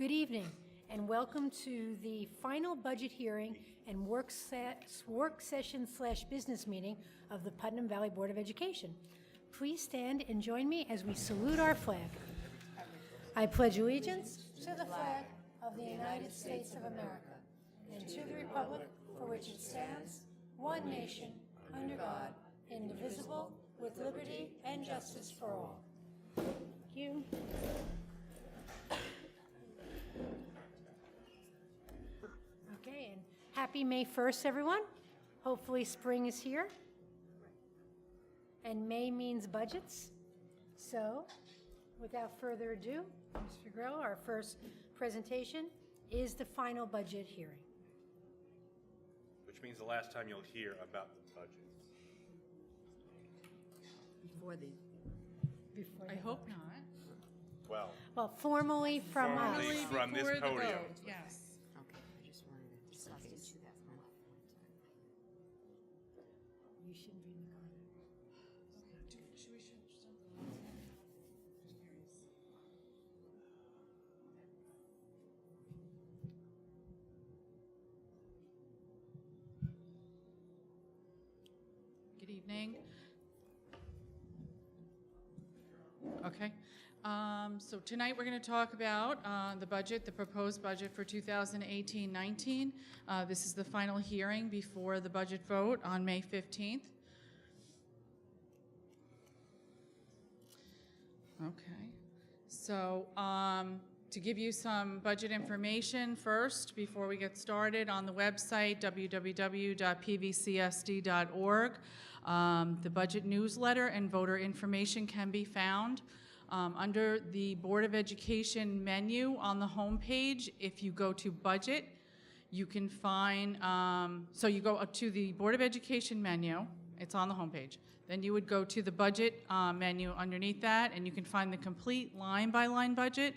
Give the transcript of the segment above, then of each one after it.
Good evening, and welcome to the final budget hearing and work session / business meeting of the Putnam Valley Board of Education. Please stand and join me as we salute our flag. I pledge allegiance to the flag of the United States of America and to the republic for which it stands, one nation, under God, indivisible, with liberty and justice for all. Thank you. Okay, and happy May 1st, everyone. Hopefully spring is here. And May means budgets. So, without further ado, Mr. Grill, our first presentation is the final budget hearing. Which means the last time you'll hear about the budget. I hope not. Well, formally from us. Formally from this Before the podium. vote, yes. Okay, I just wanted to discuss it to that one. You shouldn't be in the car. Should we shut something? Just curious. Good evening. Okay. So tonight we're going to talk about the budget, the proposed budget for 2018-19. This is the final hearing before the budget vote on May 15th. Okay. So to give you some budget information first, before we get started, on the website www.pvcsd.org, the budget newsletter and voter information can be found. Under the Board of Education menu on the home page, if you go to budget, you can find, so you go to the Board of Education menu, it's on the home page. Then you would go to the budget menu underneath that, and you can find the complete line-by-line budget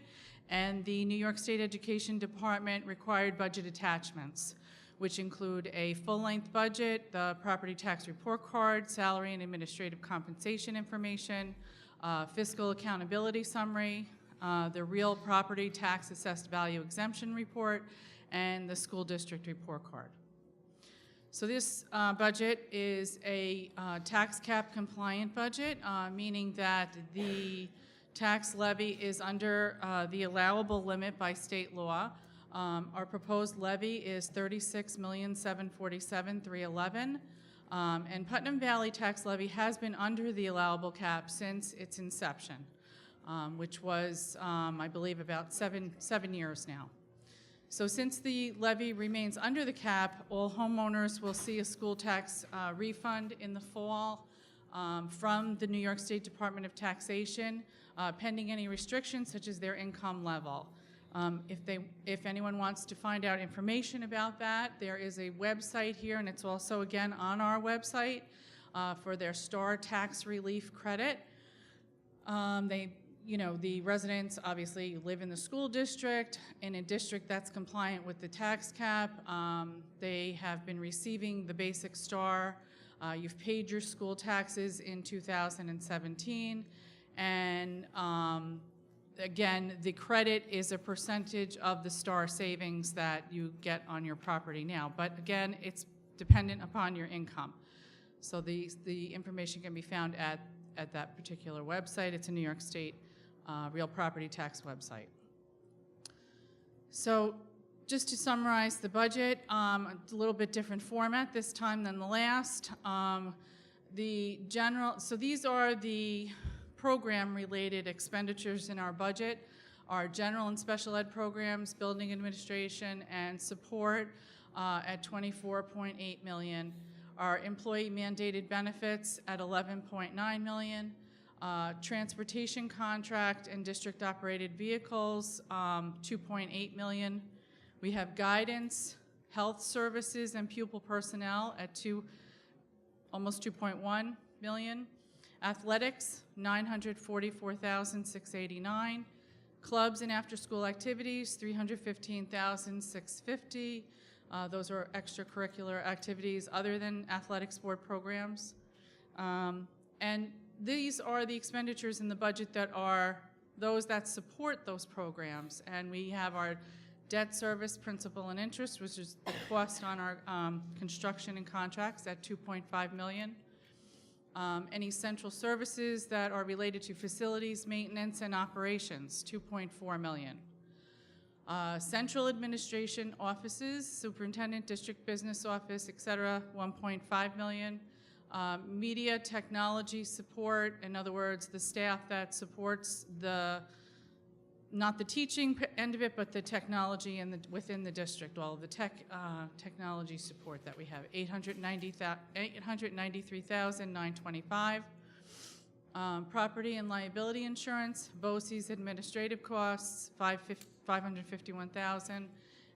and the New York State Education Department required budget attachments, which include a full-length budget, the property tax report card, salary and administrative compensation information, fiscal accountability summary, the real property tax assessed value exemption report, and the school district report card. So this budget is a tax cap compliant budget, meaning that the tax levy is under the allowable limit by state law. Our proposed levy is $36,747,311. And Putnam Valley tax levy has been under the allowable cap since its inception, which was, I believe, about seven years now. So since the levy remains under the cap, all homeowners will see a school tax refund in the fall from the New York State Department of Taxation, pending any restrictions such as their income level. If anyone wants to find out information about that, there is a website here, and it's also again on our website for their STAR tax relief credit. The residents obviously live in the school district, in a district that's compliant with the tax cap. They have been receiving the basic STAR. You've paid your school taxes in 2017, and again, the credit is a percentage of the STAR savings that you get on your property now. But again, it's dependent upon your income. So the information can be found at that particular website. It's a New York State real property tax website. So just to summarize the budget, a little bit different format this time than the last. So these are the program-related expenditures in our budget. Our general and special ed programs, building administration, and support at $24.8 million. Our employee-mandated benefits at $11.9 million. Transportation contract and district-operated vehicles, $2.8 million. We have guidance, health services, and pupil personnel at almost $2.1 million. Athletics, $944,689. Clubs and after-school activities, $315,650. Those are extracurricular activities other than athletic sport programs. And these are the expenditures in the budget that are those that support those programs. And we have our debt service, principal and interest, which is the cost on our construction and contracts at $2.5 million. Any central services that are related to facilities, maintenance, and operations, $2.4 million. Central administration offices, superintendent, district business office, et cetera, $1.5 million. Media technology support, in other words, the staff that supports not the teaching end of it, but the technology within the district, all of the technology support that we have, $893,925. Property and liability insurance, BOCES administrative costs, $551,000,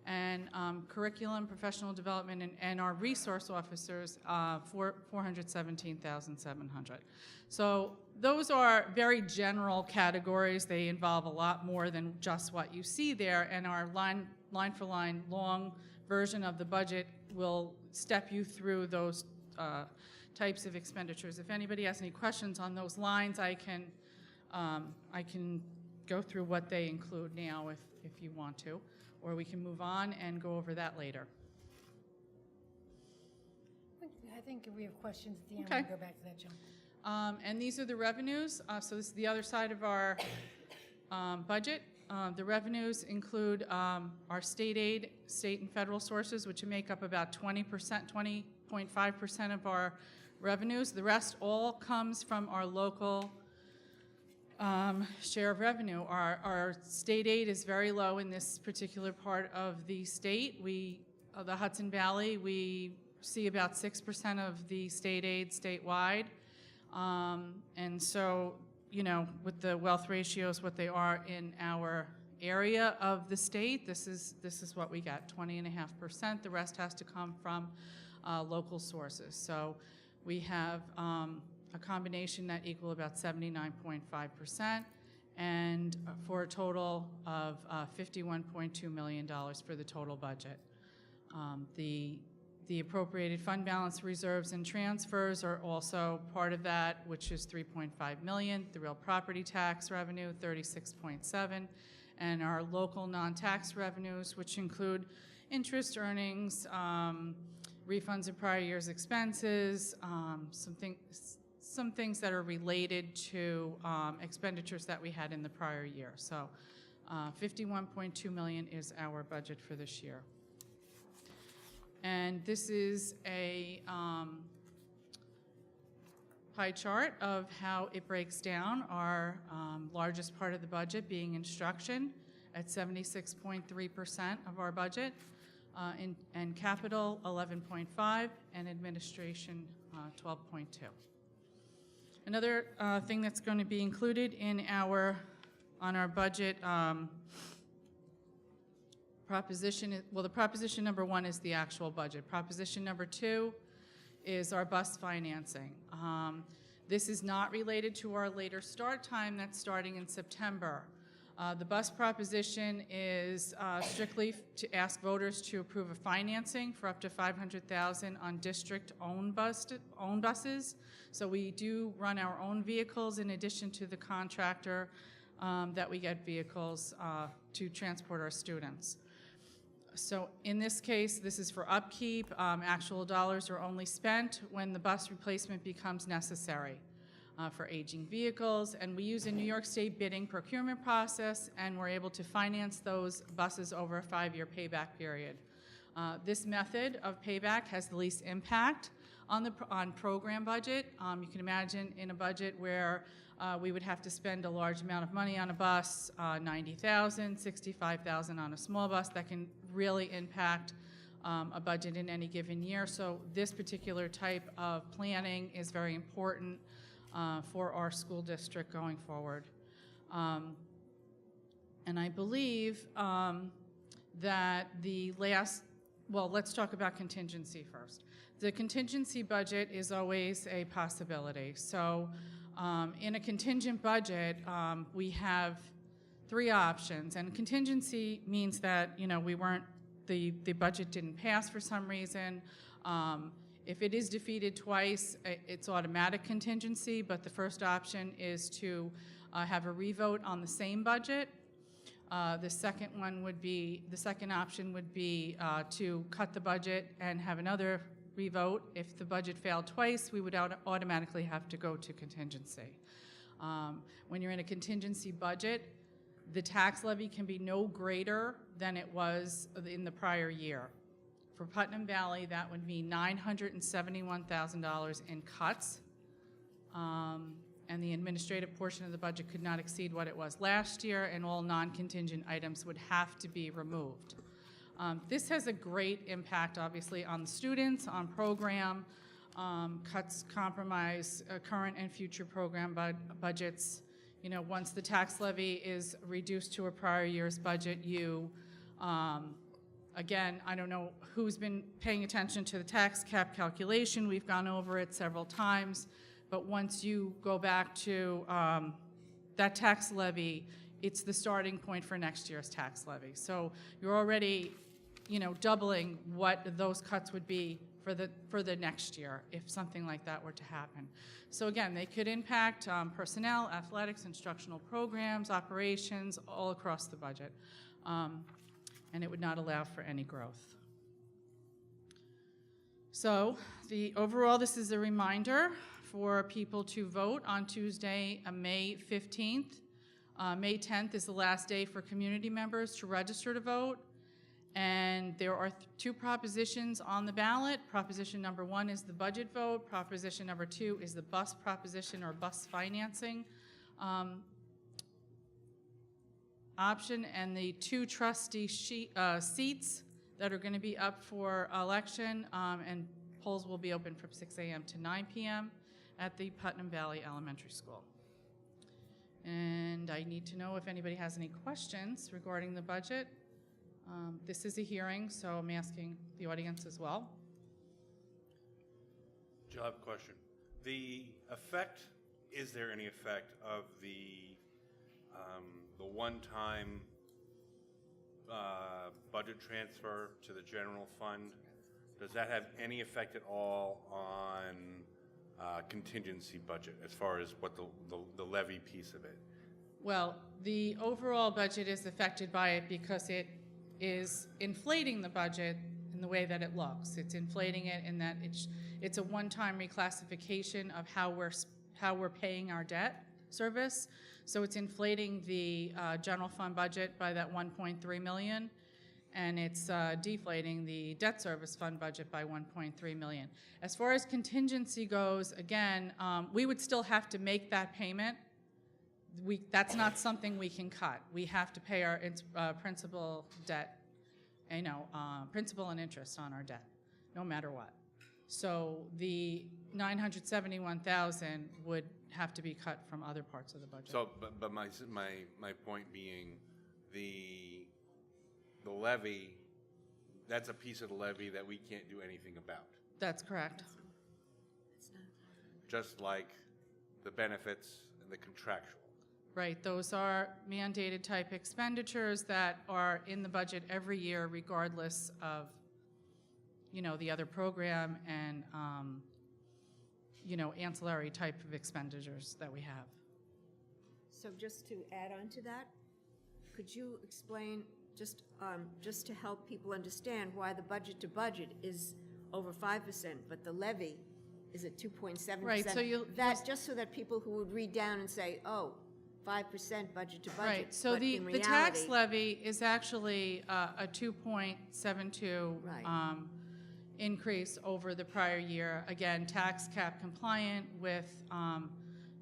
and curriculum, professional development, and our resource officers, $417,700. So those are very general categories. They involve a lot more than just what you see there, and our line for line long version of the budget will step you through those types of expenditures. If anybody has any questions on those lines, I can go through what they include now if you want to, or we can move on and go over that later. I think if we have questions at the end, Okay. we'll go back to that, John. And these are the revenues. So this is the other side of our budget. The revenues include our state aid, state and federal sources, which make up about 20.5% of our revenues. The rest all comes from our local share of revenue. Our state aid is very low in this particular part of the state. The Hudson Valley, we see about 6% of the state aid statewide. And so, you know, with the wealth ratios, what they are in our area of the state, this is what we got, 20.5%. The rest has to come from local sources. So we have a combination that equal about 79.5%, and for a total of $51.2 million for the total budget. The appropriated fund balance reserves and transfers are also part of that, which is $3.5 million. The real property tax revenue, $36.7, and our local non-tax revenues, which include interest earnings, refunds of prior year's expenses, some things that are related to expenditures that we had in the prior year. So $51.2 million is our budget for this year. And this is a pie chart of how it breaks down. Our largest part of the budget being instruction at 76.3% of our budget, and capital 11.5%, and administration 12.2%. Another thing that's going to be included on our budget proposition, the proposition number 1 is the actual budget. Proposition number 2 is our bus financing. This is not related to our later start time that's starting in September. The bus proposition is strictly to ask voters to approve of financing for up to $500,000 on district-owned buses. So we do run our own vehicles in addition to the contractor that we get vehicles to transport our students. So in this case, this is for upkeep. Actual dollars are only spent when the bus replacement becomes necessary for aging vehicles. And we use a New York State bidding procurement process, and we're able to finance those buses over a 5-year payback period. This method of payback has the least impact on program budget. You can imagine in a budget where we would have to spend a large amount of money on a bus, $90,000, $65,000 on a small bus, that can really impact a budget in any given year. So this particular type of planning is very important for our school district going forward. And I believe that let's talk about contingency first. The contingency budget is always a possibility. So in a contingent budget, we have 3 options, and contingency means that, you know, the budget didn't pass for some reason. If it is defeated twice, it's automatic contingency, but the first option is to have a revote on the same budget. The second option would be to cut the budget and have another revote. If the budget failed twice, we would automatically have to go to contingency. When you're in a contingency budget, the tax levy can be no greater than it was in the prior year. For Putnam Valley, that would be $971,000 in cuts, and the administrative portion of the budget could not exceed what it was last year, and all non-contingent items would have to be removed. This has a great impact, obviously, on the students, on program. Cuts compromise current and future program budgets. You know, once the tax levy is reduced to a prior year's budget, again, I don't know who's been paying attention to the tax cap calculation. We've gone over it several times. But once you go back to that tax levy, it's the starting point for next year's tax levy. So you're already, you know, doubling what those cuts would be for the next year if something like that were to happen. So again, they could impact personnel, athletics, instructional programs, operations, all across the budget. And it would not allow for any growth. So overall, this is a reminder for people to vote on Tuesday, May 15th. May 10th is the last day for community members to register to vote. And there are two propositions on the ballot. Proposition number 1 is the budget vote. Proposition number 2 is the bus proposition or bus financing option. And the 2 trustee seats that are going to be up for election, and polls will be open from 6 a.m. to 9 p.m. at the Putnam Valley Elementary School. And I need to know if anybody has any questions regarding the budget. This is a hearing, so I'm asking the audience as well. Jill, I have a question. Is there any effect of the one-time budget transfer to the general fund? Does that have any effect at all on contingency budget as far as what the levy piece of it? Well, The overall budget is affected by it because it is inflating the budget in the way that it looks. It's inflating it in that it's a one-time reclassification of how we're paying our debt service. So it's inflating the general fund budget by that $1.3 million, and it's deflating the debt service fund budget by $1.3 million. As far as contingency goes, again, we would still have to make that payment. That's not something we can cut. We have to pay our principal debt, principal and interest on our debt, no matter what. So the $971,000 would have to be cut from other parts of the budget. So, but my point being, the levy, that's a piece of the levy that we can't do anything about. That's correct. Just like the benefits and the contractual. Right, those are mandated type expenditures that are in the budget every year regardless of, the other program and, ancillary type of expenditures that we have. So just to add on to that, could you explain, just to help people understand why the budget to budget is over 5%, but the levy is at 2.7%? Right, so just so that people who would read down and say, oh, 5% budget to budget. Right, so but the in reality, tax levy is actually a 2.72 increase over the prior year. Again, tax cap compliant with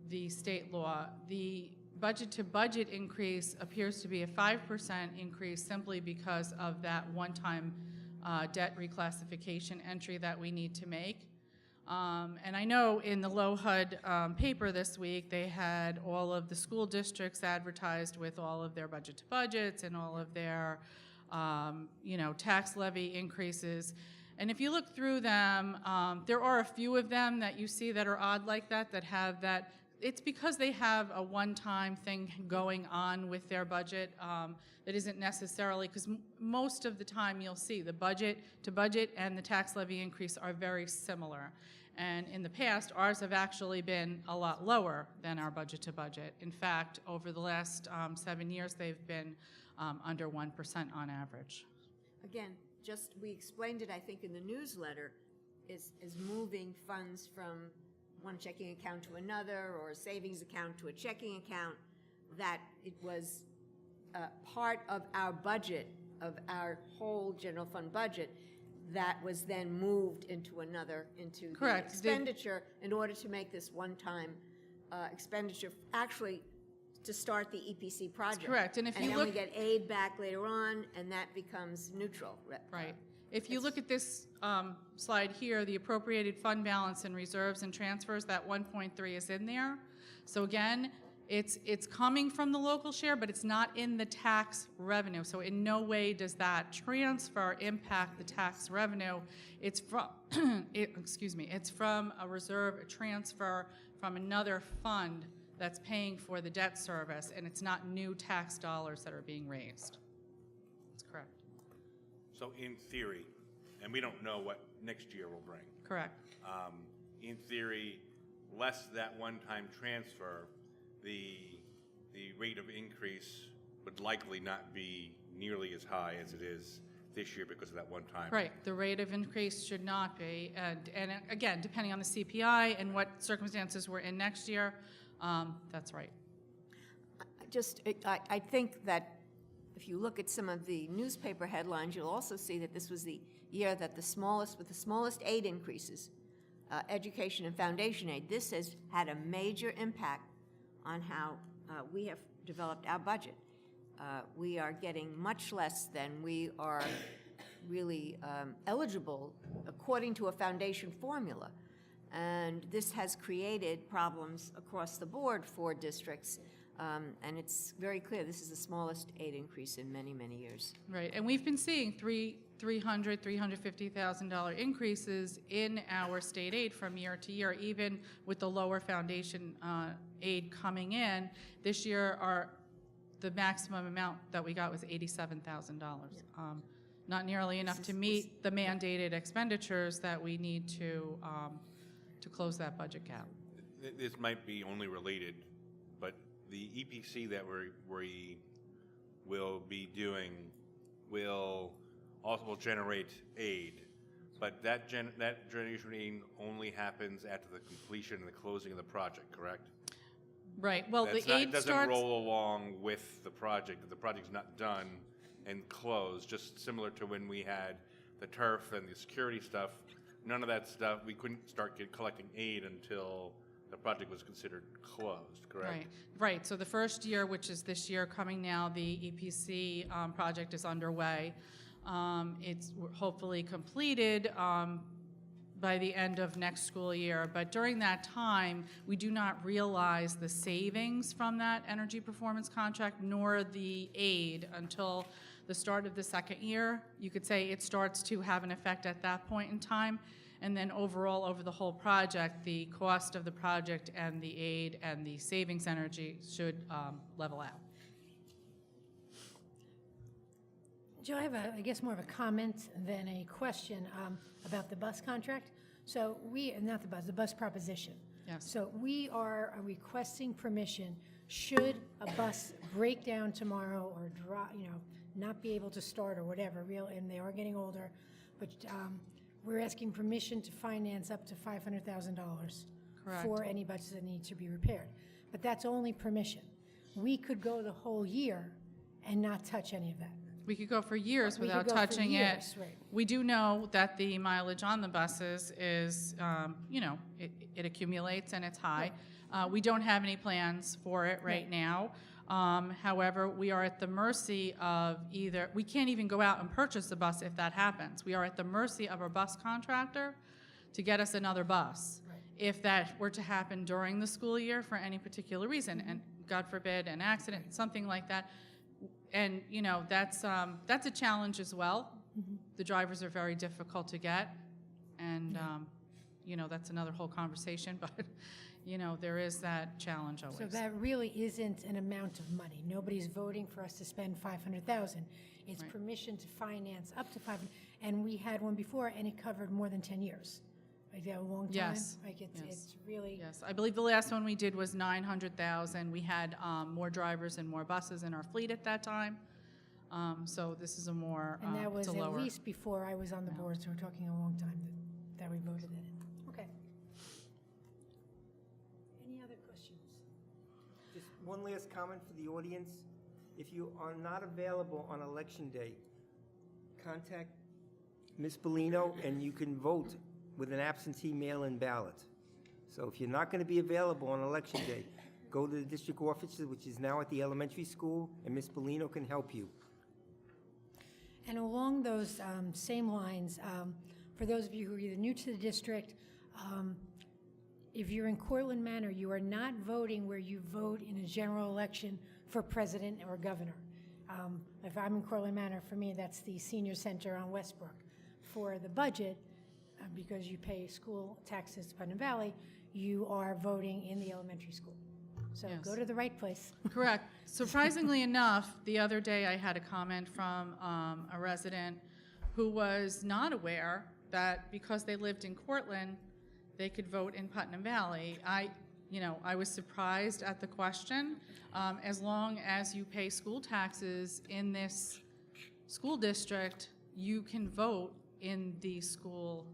the state law. The budget to budget increase appears to be a 5% increase simply because of that one-time debt reclassification entry that we need to make. And I know in the Low HUD paper this week, they had all of the school districts advertised with all of their budget to budgets and all of their, tax levy increases. And if you look through them, there are a few of them that you see that are odd like that have that. It's because they have a one-time thing going on with their budget that isn't necessarily, because most of the time you'll see the budget to budget and the tax levy increase are very similar. And in the past, ours have actually been a lot lower than our budget to budget. In fact, over the last 7 years, they've been under 1% on average. Again, we explained it, I think, in the newsletter, is moving funds from one checking account to another, or a savings account to a checking account, that it was part of our budget, of our whole general fund budget, that was then moved into the Correct. expenditure in order to make this one-time expenditure, actually, to start the EPC project. Correct, and if you then look- we get aid back later on, and that becomes neutral. Right. If you look at this slide here, the appropriated fund balance and reserves and transfers, that 1.3 is in there. So again, it's coming from the local share, but it's not in the tax revenue. So in no way does that transfer impact the tax revenue. It's from, it's from a reserve, a transfer from another fund that's paying for the debt service, and it's not new tax dollars that are being raised. That's correct. So in theory, and we don't know what next year will bring, Correct. in theory, less that one-time transfer, the rate of increase would likely not be nearly as high as it is this year because of that one time. Right, the rate of increase should not be, and again, depending on the CPI and what circumstances we're in next year, that's right. I think that if you look at some of the newspaper headlines, you'll also see that this was the year that with the smallest aid increases, education and foundation aid, this has had a major impact on how we have developed our budget. We are getting much less than we are really eligible according to a foundation formula. And this has created problems across the board for districts. And it's very clear this is the smallest aid increase in many, many years. Right, and we've been seeing $350,000 increases in our state aid from year to year, even with the lower foundation aid coming in. This year, the maximum amount that we got was $87,000. Not nearly enough to meet the mandated expenditures that we need to close that budget gap. This might be only related, but the EPC that we will be doing will generate aid, but that generation aid only happens after the completion and the closing of the project, correct? Right, well, the aid It doesn't starts... roll along with the project. If the project's not done and closed, just similar to when we had the turf and the security stuff, none of that stuff, we couldn't start collecting aid until the project was considered closed, correct? Right, right. So the first year, which is this year coming now, the EPC project is underway. It's hopefully completed by the end of next school year. But during that time, we do not realize the savings from that energy performance contract nor the aid until the start of the second year. You could say it starts to have an effect at that point in time. And then overall, over the whole project, the cost of the project and the aid and the savings energy should level out. Joe, I have, I guess, more of a comment than a question about the bus contract. So not the bus proposition. Yes. So we are requesting permission, should a bus break down tomorrow or not be able to start or whatever, and they are getting older, but we're asking permission to finance up to $500,000 for any buses that need to be repaired. But that's only permission. We could go the whole year and not touch any of that. We could go for years We could without go for touching years, it. right. We do know that the mileage on the buses is, it accumulates and it's high. We don't have any plans for it right now. However, we are at the mercy of we can't even go out and purchase a bus if that happens. We are at the mercy of our bus contractor to get us another bus. Right. If that were to happen during the school year for any particular reason, and God forbid, an accident, something like that. And, that's a challenge as well. Mm-hmm. The drivers are very difficult to get. And, that's another whole conversation, but, there is that challenge always. So that really isn't an amount of money. Nobody's voting for us to spend $500,000. It's permission to finance up to $500,000. And we had one before, and it covered more than 10 years. Like a long time? Yes, Like yes. it's really, Yes, I believe the last one we did was 900,000. We had more drivers and more buses in our fleet at that time. So this is a more, and that was it's a at lower. least before I was on the board, so we're talking a long time that we voted it in. Okay. Any other questions? Just one last comment for the audience. If you are not available on Election Day, contact Ms. Bellino, and you can vote with an absentee mail-in ballot. So if you're not going to be available on Election Day, go to the district office, which is now at the elementary school, and Ms. Bellino can help you. And along those same lines, for those of you who are either new to the district, if you're in Cortland Manor, you are not voting where you vote in a general election for president or governor. If I'm in Cortland Manor, for me, that's the senior center on Westbrook. For the budget, because you pay school taxes to Putnam Valley, you are voting in the elementary school. So Yes. go to the right place. Correct. Surprisingly enough, the other day I had a comment from a resident who was not aware that because they lived in Cortland, they could vote in Putnam Valley. I was surprised at the question. As long as you pay school taxes in this school district, you can vote in the school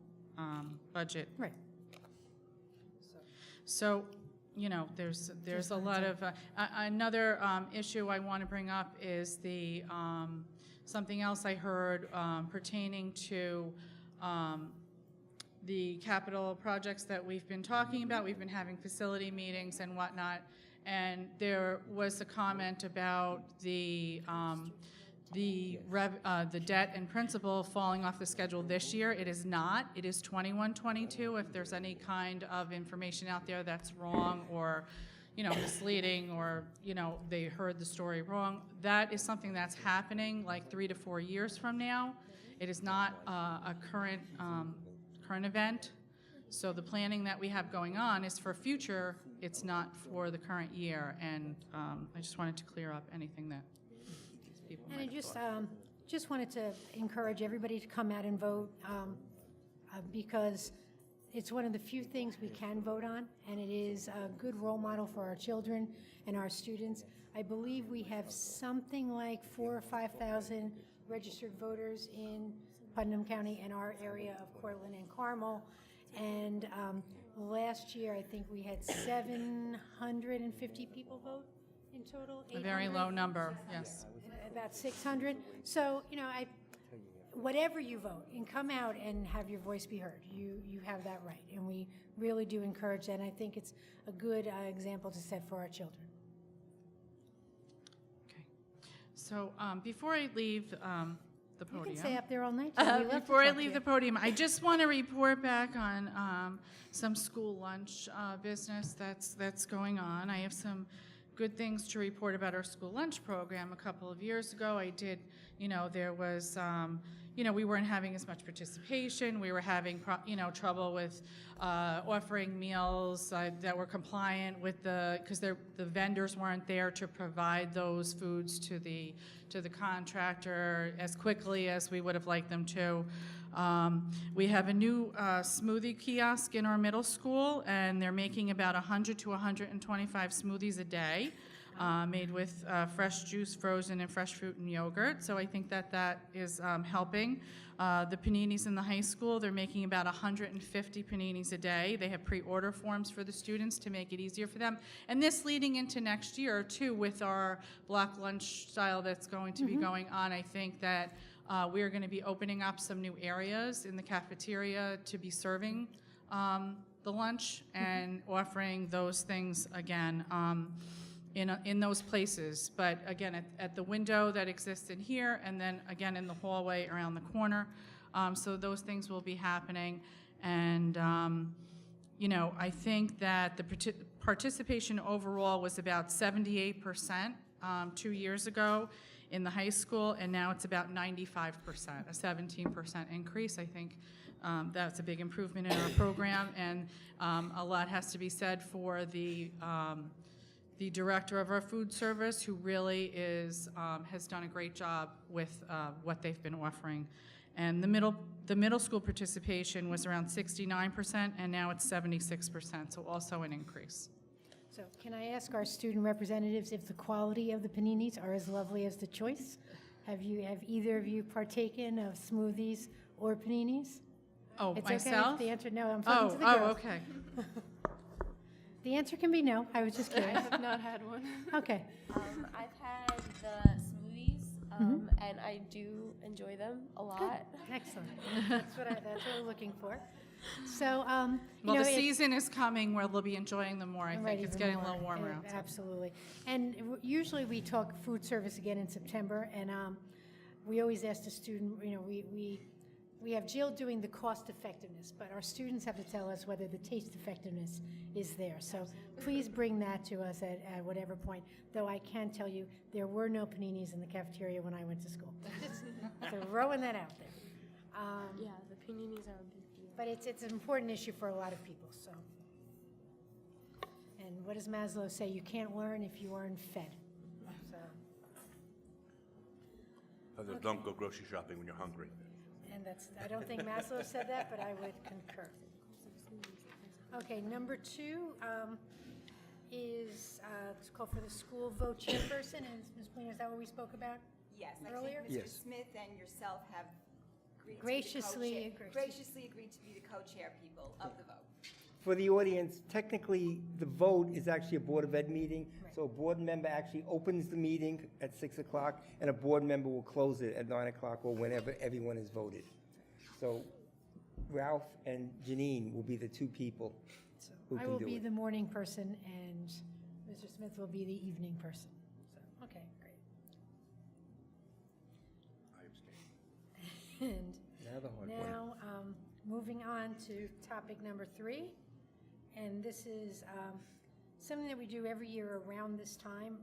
budget. Right. So, there's a lot of, another issue I want to bring up is the, something else I heard pertaining to the capital projects that we've been talking about. We've been having facility meetings and whatnot, and there was a comment about the debt and principal falling off the schedule this year. It is not. It is 21-22. If there's any kind of information out there that's wrong or, misleading, or, they heard the story wrong, that is something that's happening like 3 to 4 years from now. It is not a current event. So the planning that we have going on is for future. It's not for the current year. And I just wanted to clear up anything that people And might I have thought. just wanted to encourage everybody to come out and vote because it's one of the few things we can vote on, and it is a good role model for our children and our students. I believe we have something like 4,000 or 5,000 registered voters in Putnam County and our area of Cortland and Carmel. And last year, I think we had 750 people vote in total. A very 800? low number, yes. About 600. So, whatever you vote, and come out and have your voice be heard. You have that right, and we really do encourage that, and I think it's a good example to set for our children. Okay. So before I leave the You podium. can stay up there all night. Jen. We love to Before I talk to leave you. the podium, I just want to report back on some school lunch business that's going on. I have some good things to report about our school lunch program. A couple of years ago, I did, there was, we weren't having as much participation. We were having, trouble with offering meals that were compliant with because the vendors weren't there to provide those foods to the contractor as quickly as we would have liked them to. We have a new smoothie kiosk in our middle school, and they're making about 100 to 125 smoothies a day, made with fresh juice, frozen, and fresh fruit and yogurt. So I think that is helping. The paninis in the high school, they're making about 150 paninis a day. They have pre-order forms for the students to make it easier for them. And this leading into next year, too, with our block lunch style that's going to be going on, I think that we are going to be opening up some new areas in the cafeteria to be serving the lunch and offering those things again in those places. But again, at the window that exists in here, and then again in the hallway around the corner. So those things will be happening. And, I think that the participation overall was about 78% 2 years ago in the high school, and now it's about 95%, a 17% increase. I think that's a big improvement in our program, and a lot has to be said for the director of our food service, who really has done a great job with what they've been offering. And the middle school participation was around 69%, and now it's 76%, so also an increase. So can I ask our student representatives if the quality of the paninis are as lovely as the choice? Have either of you partaken of smoothies or paninis? Oh, It's okay if myself? the answer, no, I'm talking to the Oh, girls. okay. The answer can be no, I was just I curious. have not had one. Okay, I've had the smoothies, and I do enjoy them a lot. excellent. That's what we're looking for. So, Well, the season is coming where they'll be enjoying them more. I Right, think it's even getting a more. little warmer outside. Absolutely. And usually we talk food service again in September, and we always ask the student, we have Jill doing the cost effectiveness, but our students have to tell us whether the taste effectiveness is there. So please bring that to us at whatever point, though I can tell you, there were no paninis in the cafeteria when I went to school. Just throwing that out there. Yeah, the paninis are a big deal. But it's an important issue for a lot of people, so. And what does Maslow say? You can't learn if you aren't fed. So, Don't go grocery shopping when you're hungry. and I don't think Maslow said that, but I would concur. Okay, number 2 is to call for the school vote chairperson, and Ms. Polino, is that what we spoke about? Yes, Earlier? I think Yes. Mr. Smith and yourself have agreed to be the Graciously co-chair- agreed. graciously agreed to be the co-chair people of the vote. For the audience, technically, the vote is actually a Board of Ed meeting, so a board member actually opens the meeting at 6 o'clock, and a board member will close it at 9 o'clock or whenever everyone has voted. So Ralph and Janine will be the two people So who I can will do be it. the morning person, and Mr. Smith will be the evening person. So, okay, great. I abstain. And Now the hard one. now, moving on to topic number 3, and this is something that we do every year around this time,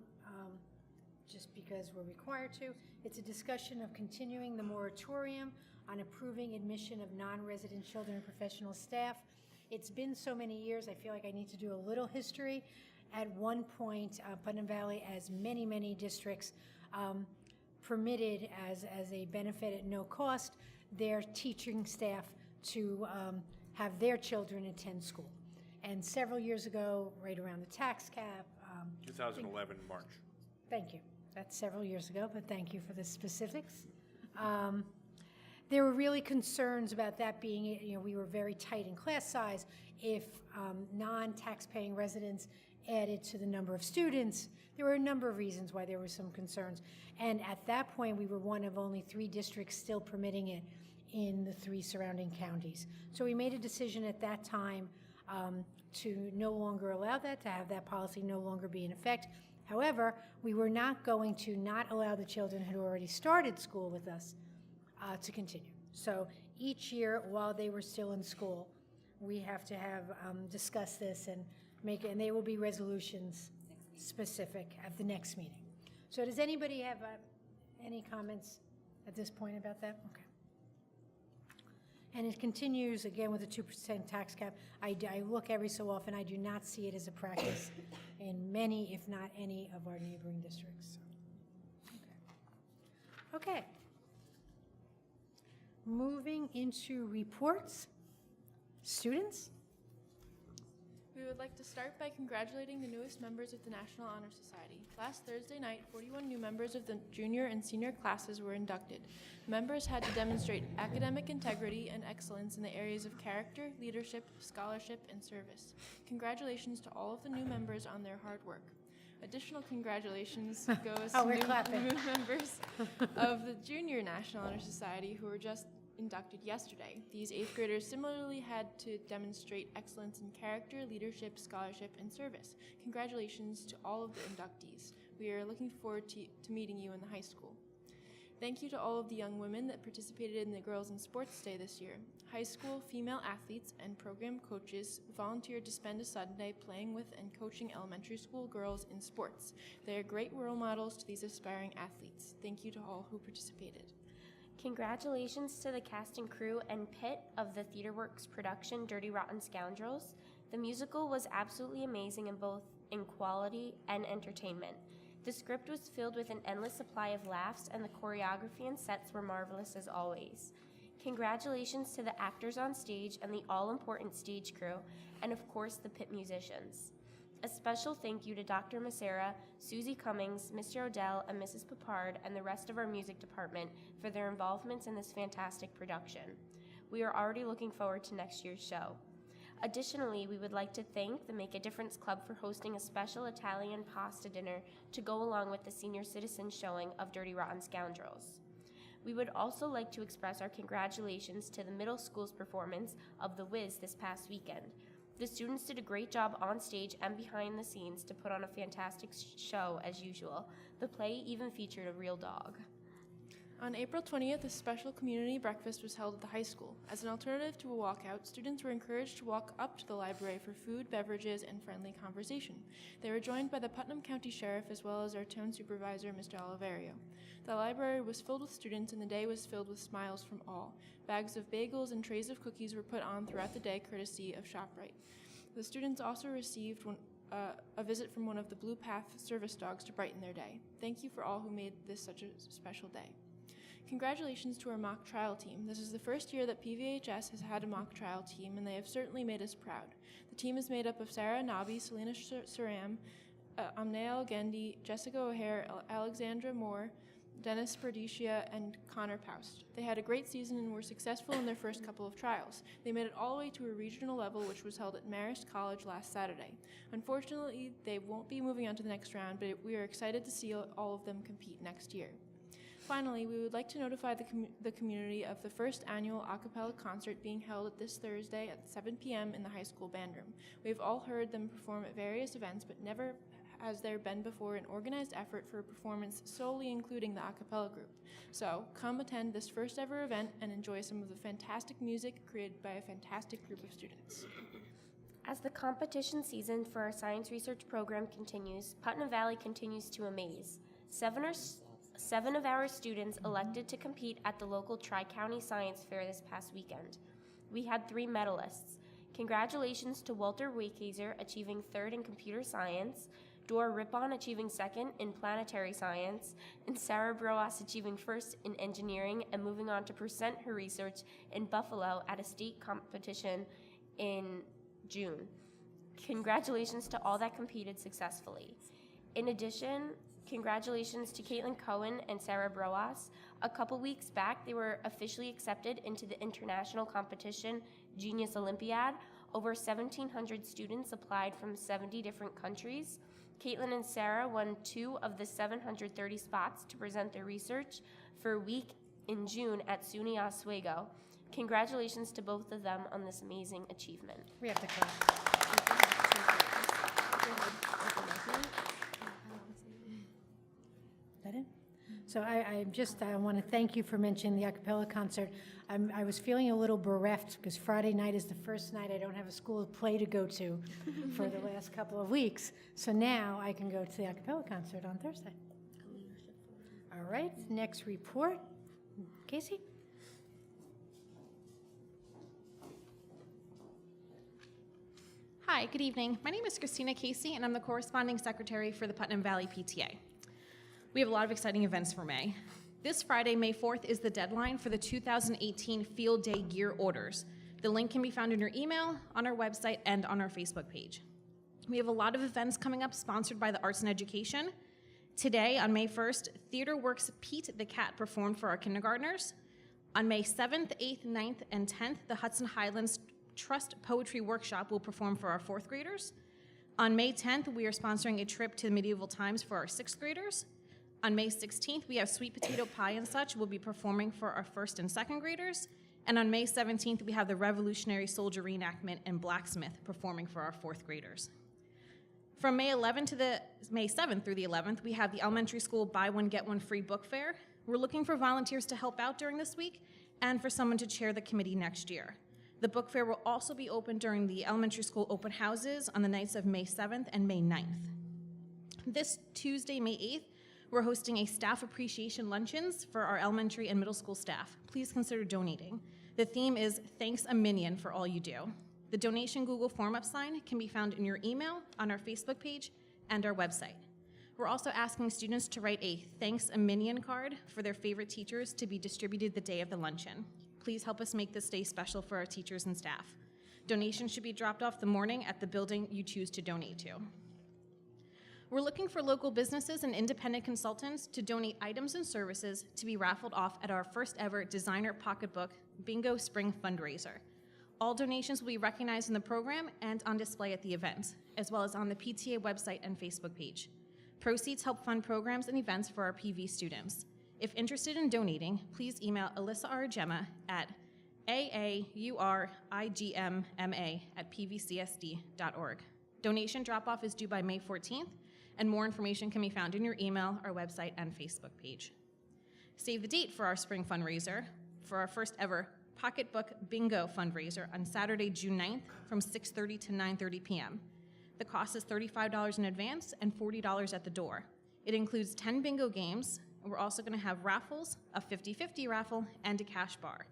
just because we're required to. It's a discussion of continuing the moratorium on approving admission of non-resident children and professional staff. It's been so many years, I feel like I need to do a little history. At one point, Putnam Valley, as many, many districts, permitted as a benefit at no cost, their teaching staff to have their children attend school. And several years ago, right around the tax cap, 2011, March. thank you. That's several years ago, but thank you for the specifics. There were really concerns about that being, we were very tight in class size. If non-tax-paying residents added to the number of students, there were a number of reasons why there were some concerns. And at that point, we were one of only 3 districts still permitting it in the 3 surrounding counties. So we made a decision at that time to no longer allow that, to have that policy no longer be in effect. However, we were not going to not allow the children who had already started school with us to continue. So each year, while they were still in school, we have to have discuss this and make it, and they will be resolutions specific at the next meeting. So does anybody have any comments at this point about that? Okay. And it continues, again, with a 2% tax cap. I look every so often, I do not see it as a practice in many, if not any, of our neighboring districts. Okay. Moving into reports. Students? We would like to start by congratulating the newest members of the National Honor Society. Last Thursday night, 41 new members of the junior and senior classes were inducted. Members had to demonstrate academic integrity and excellence in the areas of character, leadership, scholarship, and service. Congratulations to all of the new members on their hard work. Additional congratulations goes Oh, to we're new clapping. members of the Junior National Honor Society who were just inducted yesterday. These 8th graders similarly had to demonstrate excellence in character, leadership, scholarship, and service. Congratulations to all of the inductees. We are looking forward to meeting you in the high school. Thank you to all of the young women that participated in the Girls in Sports Day this year. High school female athletes and program coaches volunteered to spend a Sunday playing with and coaching elementary school girls in sports. They are great role models to these aspiring athletes. Thank you to all who participated. Congratulations to the cast and crew and pit of the TheaterWorks production Dirty Rotten Scoundrels. The musical was absolutely amazing in quality and entertainment. The script was filled with an endless supply of laughs, and the choreography and sets were marvelous as always. Congratulations to the actors on stage and the all-important stage crew, and of course the pit musicians. A special thank you to Dr. Macera, Susie Cummings, Mr. Odell, and Mrs. Papard, and the rest of our music department for their involvements in this fantastic production. We are already looking forward to next year's show. Additionally, we would like to thank the Make a Difference Club for hosting a special Italian pasta dinner to go along with the senior citizen showing of Dirty Rotten Scoundrels. We would also like to express our congratulations to the middle school's performance of The Wiz this past weekend. The students did a great job on stage and behind the scenes to put on a fantastic show as usual. The play even featured a real dog. On April 20th, a special community breakfast was held at the high school. As an alternative to a walkout, students were encouraged to walk up to the library for food, beverages, and friendly conversation. They were joined by the Putnam County Sheriff as well as our town supervisor, Mr. Oliverio. The library was filled with students and the day was filled with smiles from all. Bags of bagels and trays of cookies were put on throughout the day courtesy of ShopRite. The students also received a visit from one of the Blue Path service dogs to brighten their day. Thank you for all who made this such a special day. Congratulations to our mock trial team. This is the first year that PVHS has had a mock trial team, and they have certainly made us proud. The team is made up of Sarah Nabi, Selena Saram, Amnea Algendi, Jessica O'Hare, Alexandra Moore, Dennis Perdicia, and Connor Paust. They had a great season and were successful in their first couple of trials. They made it all the way to a regional level, which was held at Marist College last Saturday. Unfortunately, they won't be moving on to the next round, but we are excited to see all of them compete next year. Finally, we would like to notify the community of the first annual a cappella concert being held this Thursday at 7 p.m. in the high school band room. We've all heard them perform at various events, but never has there been before an organized effort for a performance solely including the a cappella group. So come attend this first ever event and enjoy some of the fantastic music created by a fantastic group of students. As the competition season for our science research program continues, Putnam Valley continues to amaze. Seven of our students elected to compete at the local Tri-County Science Fair this past weekend. We had 3 medalists. Congratulations to Walter Waykazer achieving 3rd in computer science, Dora Rippon achieving 2nd in planetary science, and Sarah Broas achieving 1st in engineering and moving on to present her research in Buffalo at a state competition in June. Congratulations to all that competed successfully. In addition, congratulations to Caitlin Cohen and Sarah Broas. A couple weeks back, they were officially accepted into the international competition Genius Olympiad. Over 1,700 students applied from 70 different countries. Caitlin and Sarah won 2 of the 730 spots to present their research for a week in June at SUNY Oswego. Congratulations to both of them on this amazing achievement. We have to clap. Is that it? So I want to thank you for mentioning the a cappella concert. I was feeling a little bereft because Friday night is the first night I don't have a school play to go to for the last couple of weeks. So now I can go to the a cappella concert on Thursday. All right, next report. Casey? Hi, good evening. My name is Christina Casey, and I'm the corresponding secretary for the Putnam Valley PTA. We have a lot of exciting events for May. This Friday, May 4th, is the deadline for the 2018 Field Day gear orders. The link can be found in your email, on our website, and on our Facebook page. We have a lot of events coming up sponsored by the Arts and Education. Today, on May 1st, Theater Works Pete the Cat performed for our kindergartners. On May 7th, 8th, 9th, and 10th, the Hudson Highlands Trust Poetry Workshop will perform for our 4th graders. On May 10th, we are sponsoring a trip to the medieval times for our 6th graders. On May 16th, we have Sweet Potato Pie and Such will be performing for our 1st and 2nd graders. And on May 17th, we have the Revolutionary Soldier Reenactment and Blacksmith performing for our 4th graders. From May 11th to May 7th through the 11th, we have the elementary school Buy One, Get One Free book fair. We're looking for volunteers to help out during this week and for someone to chair the committee next year. The book fair will also be open during the elementary school open houses on the nights of May 7th and May 9th. This Tuesday, May 8th, we're hosting a staff appreciation luncheons for our elementary and middle school staff. Please consider donating. The theme is Thanks a Minion for all you do. The donation Google form up sign can be found in your email, on our Facebook page, and our website. We're also asking students to write a Thanks a Minion card for their favorite teachers to be distributed the day of the luncheon. please help us make this day special for our teachers and staff. Donations should be dropped off the morning at the building you choose to donate to. We're looking for local businesses and independent consultants to donate items and services to be raffled off at our first ever designer pocketbook bingo spring fundraiser. All donations will be recognized in the program and on display at the event, as well as on the PTA website and Facebook page. Proceeds help fund programs and events for our PV students. If interested in donating, please email Alyssa Argemma at aaurigmma@pvcsd.org. Donation drop-off is due by May 14th, and more information can be found in your email, our website, and Facebook page. Save the date for our spring fundraiser for our first ever Pocketbook Bingo fundraiser on Saturday, June 9th from 6:30 to 9:30 p.m. The cost is $35 in advance and $40 at the door. It includes 10 bingo games, and we're also going to have raffles, a 50-50 raffle, and a cash bar.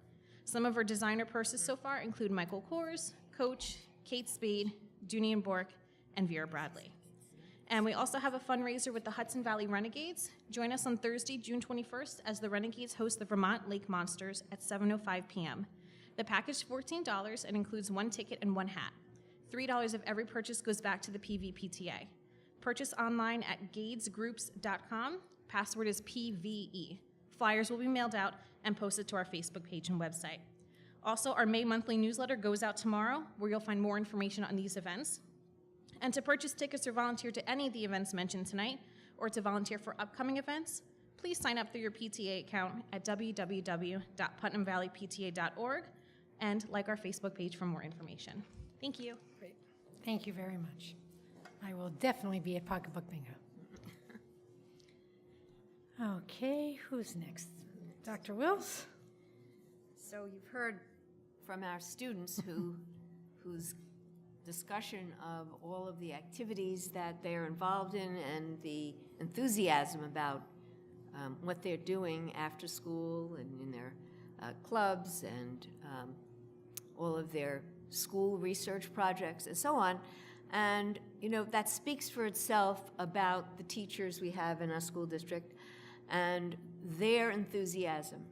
Some of our designer purses so far include Michael Kors, Coach, Kate Spade, Dooney and Bourke, and Vera Bradley. And we also have a fundraiser with the Hudson Valley Renegades. Join us on Thursday, June 21st, as the Renegades host the Vermont Lake Monsters at 7:05 p.m. The package is $14 and includes 1 ticket and 1 hat. $3 of every purchase goes back to the PVPTA. Purchase online at gadesgroups.com. Password is PVE. Flyers will be mailed out and posted to our Facebook page and website. Also, our May monthly newsletter goes out tomorrow, where you'll find more information on these events. And to purchase tickets or volunteer to any of the events mentioned tonight, or to volunteer for upcoming events, please sign up through your PTA account at www.putnamvalleypta.org and like our Facebook page for more information. Thank you. Great. Thank you very much. I will definitely be at Pocketbook Bingo. Okay, who's next? Dr. Wills? So you've heard from our students whose discussion of all of the activities that they're involved in and the enthusiasm about what they're doing after school and in their clubs and all of their school research projects and so on. And, you know, that speaks for itself about the teachers we have in our school district and their enthusiasm,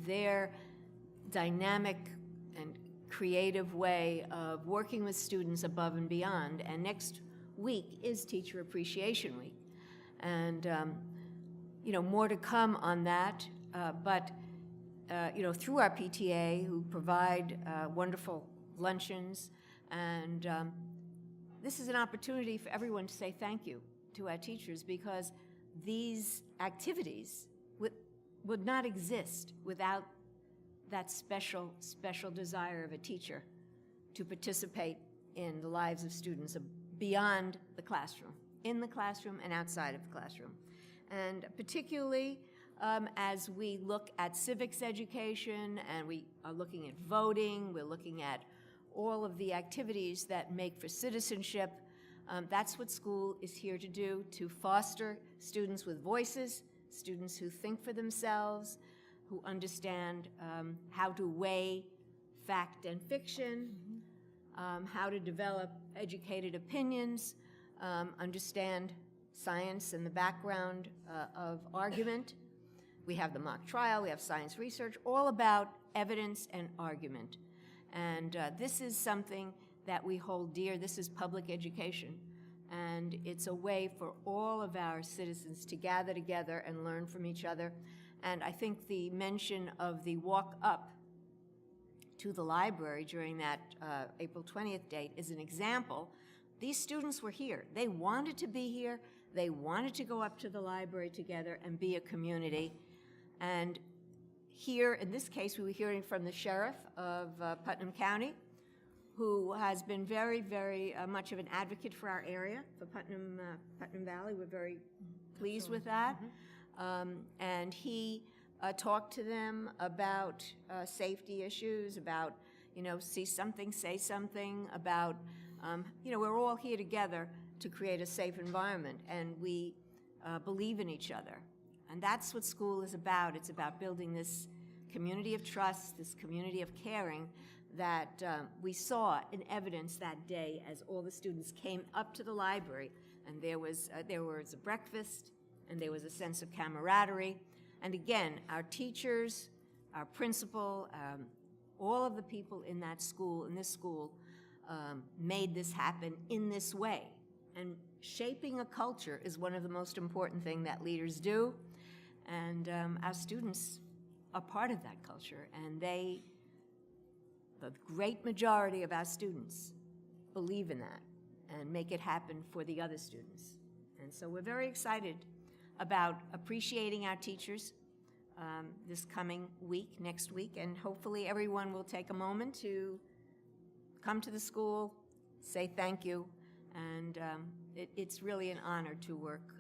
their dynamic and creative way of working with students above and beyond. And next week is Teacher Appreciation Week. And, you know, more to come on that. But, you know, through our PTA, who provide wonderful luncheons, and this is an opportunity for everyone to say thank you to our teachers, because these activities would not exist without that special desire of a teacher to participate in the lives of students beyond the classroom, in the classroom and outside of the classroom. And particularly as we look at civics education and we are looking at voting, we're looking at all of the activities that make for citizenship. That's what school is here to do, to foster students with voices, students who think for themselves, who understand how to weigh fact and fiction, how to develop educated opinions, understand science and the background of argument. We have the mock trial, we have science research, all about evidence and argument. And this is something that we hold dear. This is public education. And it's a way for all of our citizens to gather together and learn from each other. And I think the mention of the walk up to the library during that April 20th date is an example. These students were here. They wanted to be here. They wanted to go up to the library together and be a community. And here, in this case, we were hearing from the sheriff of Putnam County, who has been very, very much of an advocate for our area, for Putnam Valley. We're very pleased with that. And he talked to them about safety issues, about, you know, see something, say something, about, you know, we're all here together to create a safe environment, and we believe in each other. And that's what school is about. It's about building this community of trust, this community of caring that we saw in evidence that day as all the students came up to the library, and there was a breakfast, and there was a sense of camaraderie. And again, our teachers, our principal, all of the people in that school, in this school, made this happen in this way. And shaping a culture is one of the most important things that leaders do, and our students are part of that culture, and the great majority of our students believe in that and make it happen for the other students. And so we're very excited about appreciating our teachers this coming week, next week, and hopefully everyone will take a moment to come to the school, say thank you, and it's really an honor to work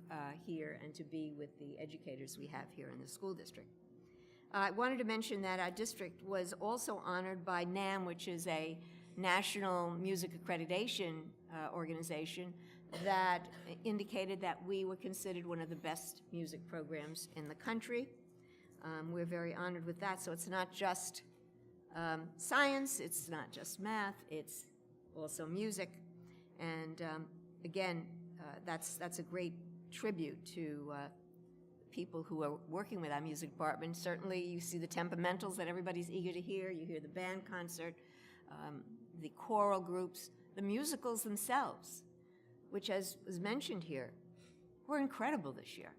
here and to be with the educators we have here in the school district. I wanted to mention that our district was also honored by NAM, which is a national music accreditation organization, that indicated that we were considered one of the best music programs in the country. We're very honored with that. So it's not just science, it's not just math, it's also music. And again, that's a great tribute to people who are working with our music department. Certainly you see the temperamentals that everybody's eager to hear. You hear the band concert, the choral groups, the musicals themselves, which, as was mentioned here, were incredible this year.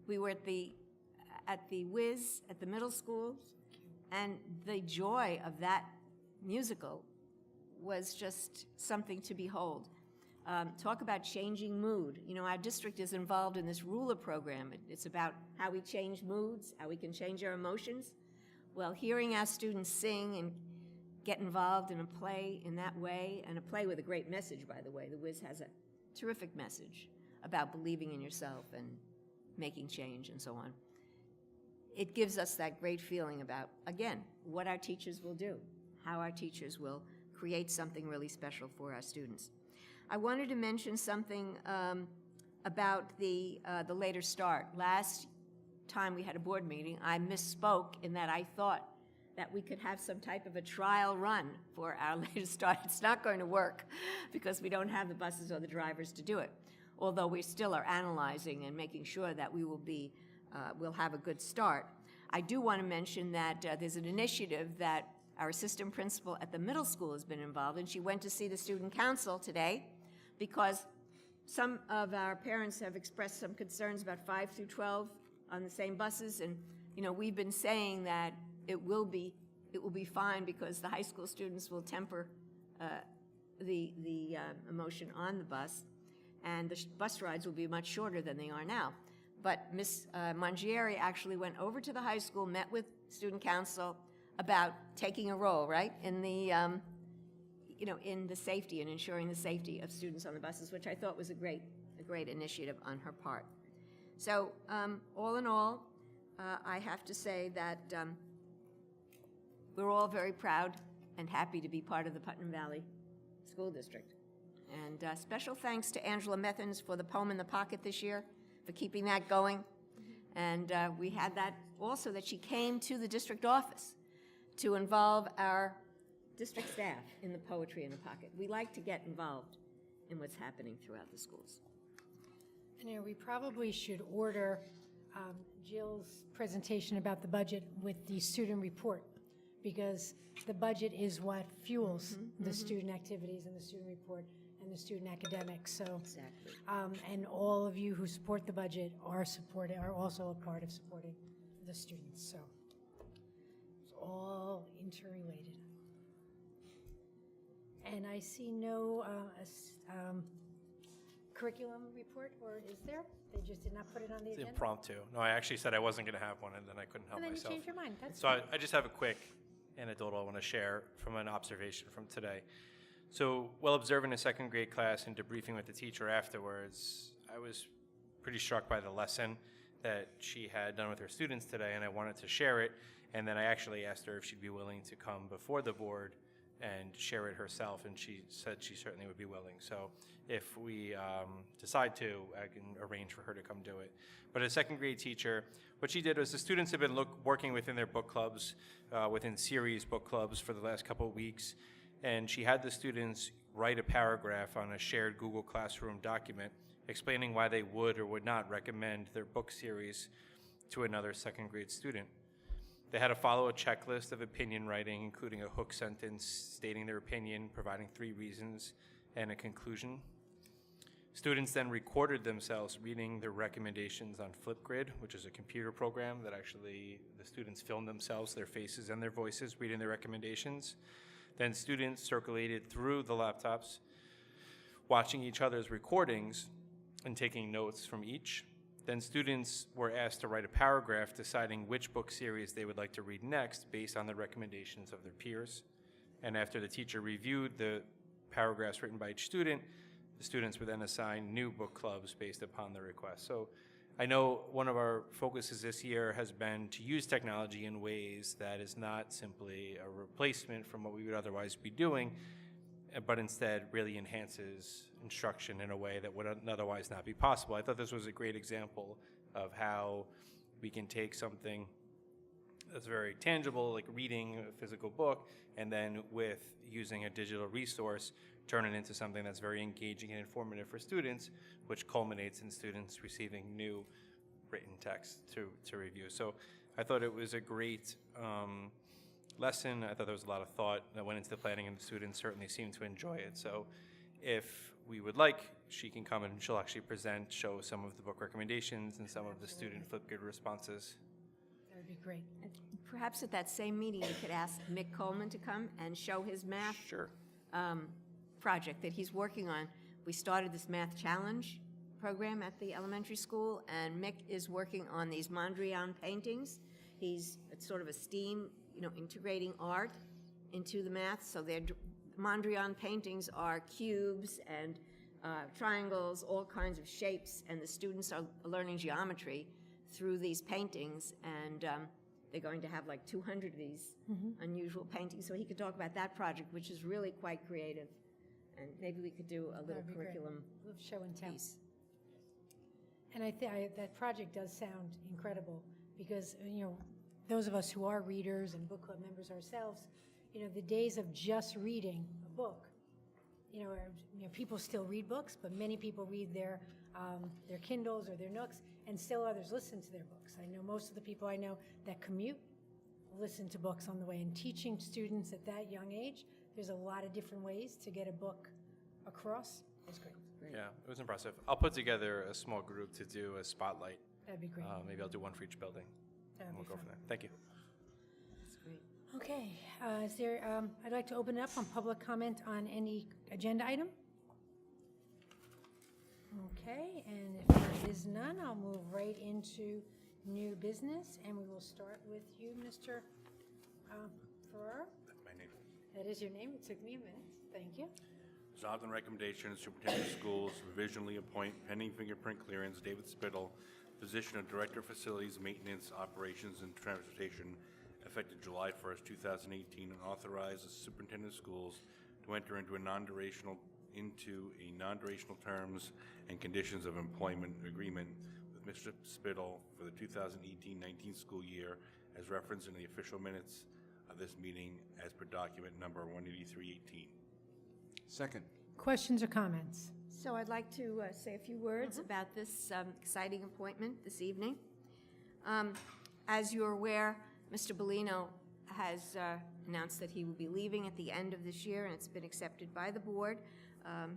We were at the Wiz at the middle school, and the joy of that musical was just something to behold. Talk about changing mood. You know, our district is involved in this ruler program. It's about how we change moods, how we can change our emotions. Well, hearing our students sing and get involved in a play in that way, and a play with a great message, by the way. The Wiz has a terrific message about believing in yourself and making change and so on. It gives us that great feeling about, again, what our teachers will do, how our teachers will create something really special for our students. I wanted to mention something about the later start. Last time we had a board meeting, I misspoke in that I thought that we could have some type of a trial run for our later start. It's not going to work because we don't have the buses or the drivers to do it, although we still are analyzing and making sure that we will be, we'll have a good start. I do want to mention that there's an initiative that our assistant principal at the middle school has been involved in. She went to see the student council today because some of our parents have expressed some concerns about 5 through 12 on the same buses, and you know, we've been saying that it will be fine because the high school students will temper the emotion on the bus, and the bus rides will be much shorter than they are now. But Ms. Mangieri actually went over to the high school, met with student council about taking a role, right, in the in the safety and ensuring the safety of students on the buses, which I thought was a great initiative on her part. So all in all, I have to say that we're all very proud and happy to be part of the Putnam Valley School District. And special thanks to Angela Methens for the Poem in the Pocket this year, for keeping that going. And we had that also, that she came to the district office to involve our district staff in the Poetry in the Pocket. We like to get involved in what's happening throughout the schools. And you know, we probably should order Jill's presentation about the budget with the student report, because the budget is what fuels the student activities and the student report and the student academics. So, Exactly. And all of you who support the budget are also a part of supporting the students. So it's all interrelated. And I see no curriculum report, or is there? They just did not put it on the It's agenda? impromptu. No, I actually said I wasn't going to have one, and then I couldn't help And then you myself. changed your mind. That's So I just have a quick anecdote I want to share from an observation from today. So while observing a second grade class and debriefing with the teacher afterwards, I was pretty struck by the lesson that she had done with her students today, and I wanted to share it. And then I actually asked her if she'd be willing to come before the board and share it herself, and she said she certainly would be willing. So if we decide to, I can arrange for her to come do it. But as a second grade teacher, what she did was the students have been working within their book clubs, within series book clubs for the last couple of weeks, and she had the students write a paragraph on a shared Google Classroom document explaining why they would or would not recommend their book series to another second grade student. They had to follow a checklist of opinion writing, including a hook sentence stating their opinion, providing 3 reasons, and a conclusion. Students then recorded themselves reading their recommendations on Flipgrid, which is a computer program that actually the students filmed themselves, their faces and their voices, reading their recommendations. Then students circulated through the laptops, watching each other's recordings and taking notes from each. Then students were asked to write a paragraph deciding which book series they would like to read next based on the recommendations of their peers. And after the teacher reviewed the paragraphs written by each student, the students were then assigned new book clubs based upon their request. So I know one of our focuses this year has been to use technology in ways that is not simply a replacement from what we would otherwise be doing, but instead really enhances instruction in a way that would otherwise not be possible. I thought this was a great example of how we can take something that's very tangible, like reading a physical book, and then with using a digital resource, turn it into something that's very engaging and informative for students, which culminates in students receiving new written text to review. So I thought it was a great lesson. I thought there was a lot of thought that went into the planning, and the students certainly seemed to enjoy it. So if we would like, she can come and she'll actually show some of the book recommendations and some of the student Flipgrid responses. That would be great. Perhaps at that same meeting, you could ask Mick Coleman to come and show his math Sure. project that he's working on. We started this math challenge program at the elementary school, and Mick is working on these Mondrian paintings. It's sort of a STEAM, integrating art into the math. So Mondrian paintings are cubes and triangles, all kinds of shapes, and the students are learning geometry through these paintings, and they're going to have like 200 of these unusual paintings. So he could talk about that project, which is really quite creative, and maybe we could do a little That'd be great. curriculum We'll show and tell. piece. And I think that project does sound incredible because, those of us who are readers and book club members ourselves, the days of just reading a book, people still read books, but many people read their Kindles or their Nooks, and still others listen to their books. I know most of the people I know that commute listen to books on the way, and teaching students at that young age, there's a lot of different ways to get a book across. It's great. Yeah, it was impressive. I'll put together a small group to do a spotlight. That'd be great. Maybe I'll do one for each building. That'd And we'll be go fun. from there. Thank you. That's great. Okay, I'd like to open it up on public comment on any agenda item. Okay, and if there is none, I'll move right into new business, and we will start with you, Mr. Farrar. That's my name. That is your name, it took me a minute, thank you. Resolved on recommendation, Superintendent of Schools provisionally appoint pending fingerprint clearance David Spittle, position of Director of Facilities, Maintenance, Operations, and Transportation, effective July 1st, 2018, and authorize the Superintendent of Schools to enter into non-durational terms and conditions of employment agreement with Mr. Spittle for the 2018-19 school year, as referenced in the official minutes of this meeting as per document number 18318. Second. Questions or comments? So I'd like to say a few words about this exciting appointment this evening. As you're aware, Mr. Bellino has announced that he will be leaving at the end of this year, and it's been accepted by the board.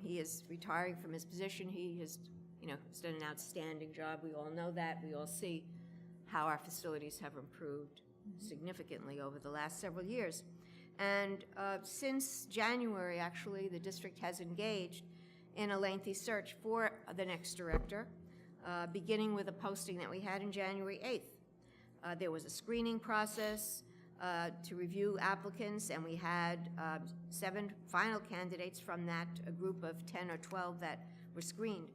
He is retiring from his position. He has, has done an outstanding job. We all know that. We all see how our facilities have improved significantly over the last several years. And since January, actually, the district has engaged in a lengthy search for the next director, beginning with a posting that we had in January 8th. There was a screening process to review applicants, and we had 7 final candidates from that group of 10 or 12 that were screened.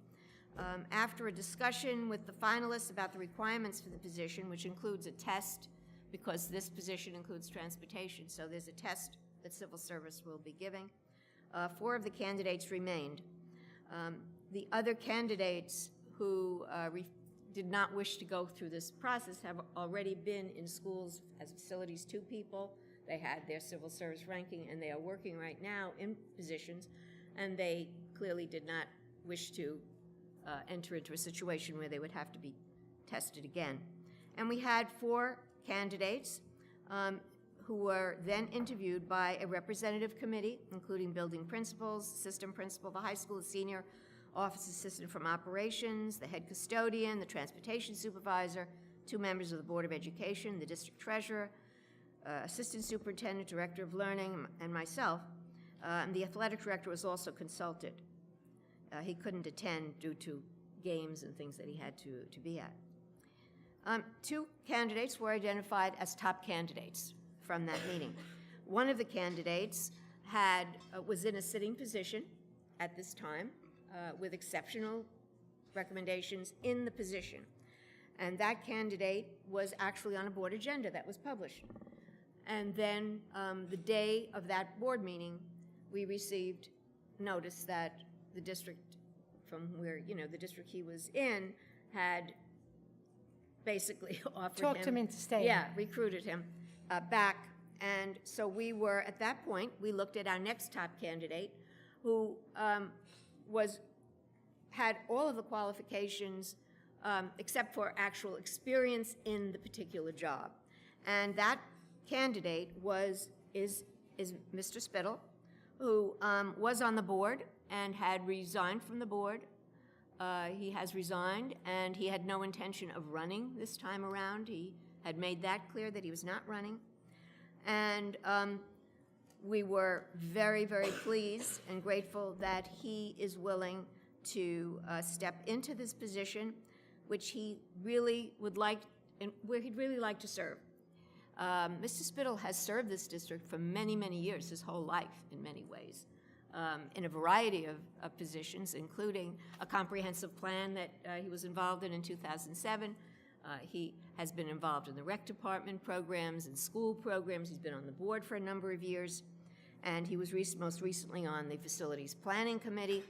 After a discussion with the finalists about the requirements for the position, which includes a test, because this position includes transportation, so there's a test that civil service will be giving. 4 of the candidates remained. The other candidates who did not wish to go through this process have already been in schools as facilities 2 people. They had their civil service ranking, and they are working right now in positions, and they clearly did not wish to enter into a situation where they would have to be tested again. And we had 4 candidates who were then interviewed by a representative committee, including building principals, assistant principal, the high school senior office assistant from operations, the head custodian, the transportation supervisor, 2 members of the Board of Education, the district treasurer, assistant superintendent, director of learning, and myself. And the athletic director was also consulted. He couldn't attend due to games and things that he had to be at. 2 candidates were identified as top candidates from that meeting. One of the candidates was in a sitting position at this time with exceptional recommendations in the position. And that candidate was actually on a board agenda that was published. And then the day of that board meeting, we received notice that the district from where, the district he was in had basically offered him. Talked him into staying. Yeah, recruited him back. And so we were, at that point, we looked at our next top candidate, who had all of the qualifications except for actual experience in the particular job. And that candidate is Mr. Spittle, who was on the board and had resigned from the board. He has resigned, and he had no intention of running this time around. He had made that clear that he was not running. And we were very, very pleased and grateful that he is willing to step into this position, which he really would like, and where he'd really like to serve. Mr. Spittle has served this district for many, many years, his whole life in many ways, in a variety of positions, including a comprehensive plan that he was involved in 2007. He has been involved in the rec department programs and school programs. He's been on the board for a number of years, and he was most recently on the facilities planning committee.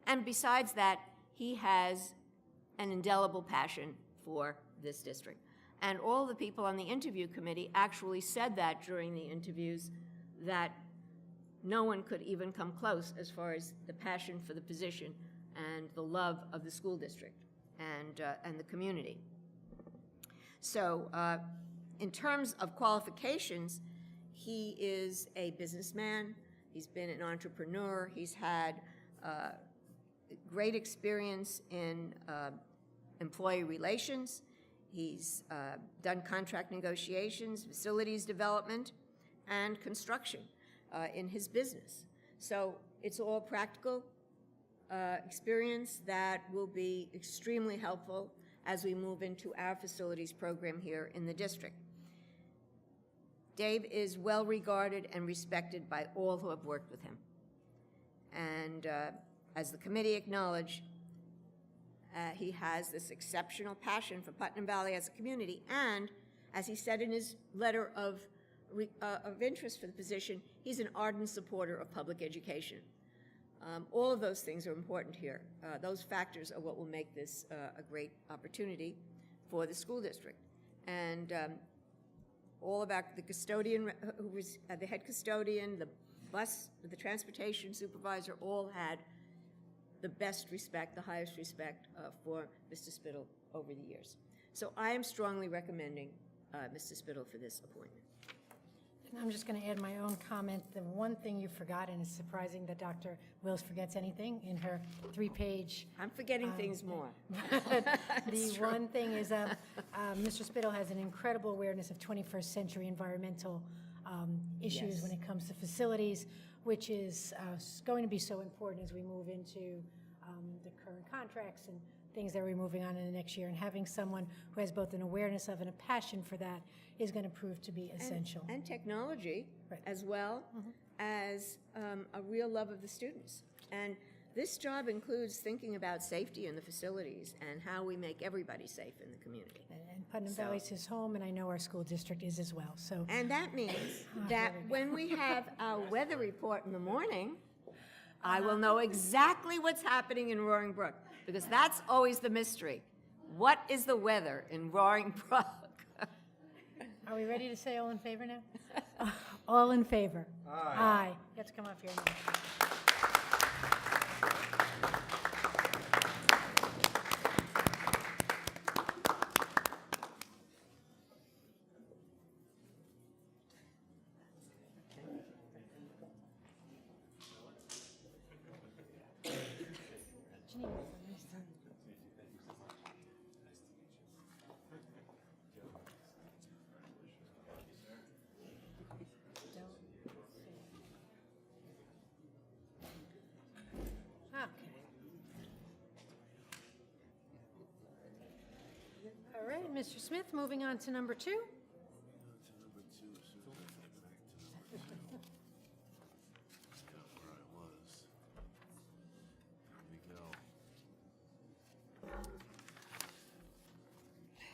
And besides that, he has an indelible passion for this district. And all the people on the interview committee actually said that during the interviews, that no one could even come close as far as the passion for the position and the love of the school district and the community. So in terms of qualifications, he is a businessman. He's been an entrepreneur. He's had great experience in employee relations. He's done contract negotiations, facilities development, and construction in his business. So it's all practical experience that will be extremely helpful as we move into our facilities program here in the district. Dave is well regarded and respected by all who have worked with him. And as the committee acknowledged, he has this exceptional passion for Putnam Valley as a community, and as he said in his letter of interest for the position, he's an ardent supporter of public education. All of those things are important here. Those factors are what will make this a great opportunity for the school district. And all about the custodian, who was the head custodian, the bus, the transportation supervisor, all had the best respect, the highest respect for Mr. Spittle over the years. So I am strongly recommending Mr. Spittle for this appointment. And I'm just going to add my own comment. The one thing you forgot, and it's surprising that Dr. Wills forgets anything in her 3-page. I'm forgetting things more. The one thing is Mr. Spittle has an incredible awareness of 21st century environmental issues when it comes to facilities, which is going to be so important as we move into the current contracts and things that we're moving on in the next year. And having someone who has both an awareness of and a passion for that is going to prove to be essential. And technology as well as a real love of the students. And this job includes thinking about safety in the facilities and how we make everybody safe in the community. And Putnam Valley is his home, and I know our school district is as well. So, and that means that when we have our weather report in the morning, I will know exactly what's happening in Roaring Brook, because that's always the mystery. What is the weather in Roaring Brook? Are we ready to say all in favor now? All in favor? Aye. Aye. You have to come up here now. Okay, Mr. Smith, moving on to number 2.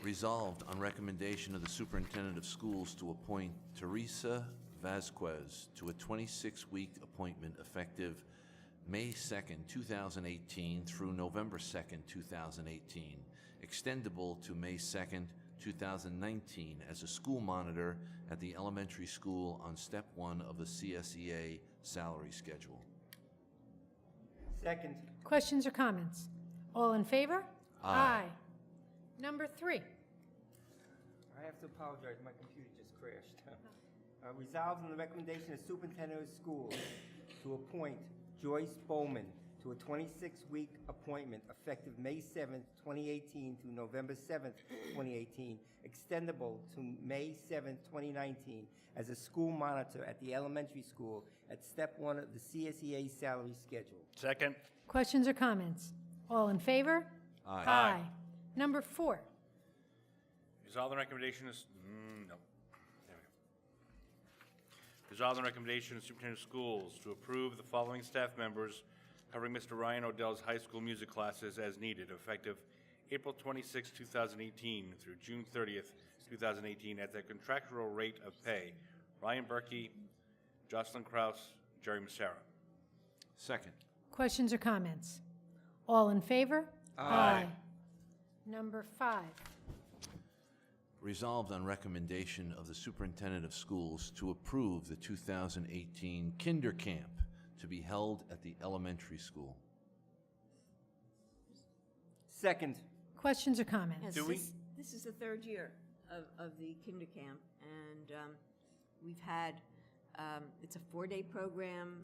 Resolved on recommendation of the Superintendent of Schools to appoint Teresa Vasquez to a 26-week appointment effective May 2nd, 2018 through November 2nd, 2018, extendable to May 2nd, 2019 as a school monitor at the elementary school on step 1 of the CSEA salary schedule. Second. Questions or comments? All in favor? Aye. Number 3. I have to apologize, my computer just crashed. Resolved on the recommendation of Superintendent of Schools to appoint Joyce Bowman to a 26-week appointment effective May 7th, 2018 through November 7th, 2018, extendable to May 7th, 2019 as a school monitor at the elementary school at step 1 of the CSEA salary schedule. Second. Questions or comments? All in favor? Aye. Number 4. Resolved on recommendation is, no. There we go. Resolved on recommendation of Superintendent of Schools to approve the following staff members covering Mr. Ryan Odell's high school music classes as needed, effective April 26, 2018 through June 30th, 2018 at their contractual rate of pay. Ryan Berkey, Jocelyn Kraus, Jerry Massara. Second. Questions or comments? All in favor? Aye. Number 5. Resolved on recommendation of the Superintendent of Schools to approve the 2018 Kinder Camp to be held at the elementary school. Second. Questions or comments? Yes, Do we- this is the 3rd year of the kinder camp, and we've had, it's a 4-day program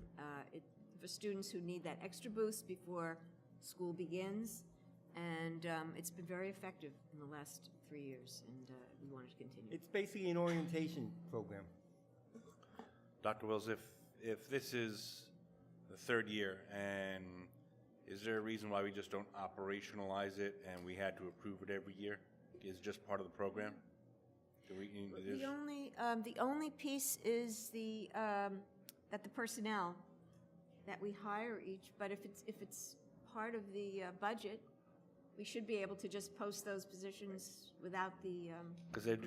for students who need that extra boost before school begins, and it's been very effective in the last 3 years, and we want it to continue. It's basically an orientation program. Dr. Wills, if this is the 3rd year, and is there a reason why we just don't operationalize it and we had to approve it every year? Is it just part of the program? The only piece is that the personnel that we hire each, but if it's part of the budget, we should be able to just post those positions without the. Because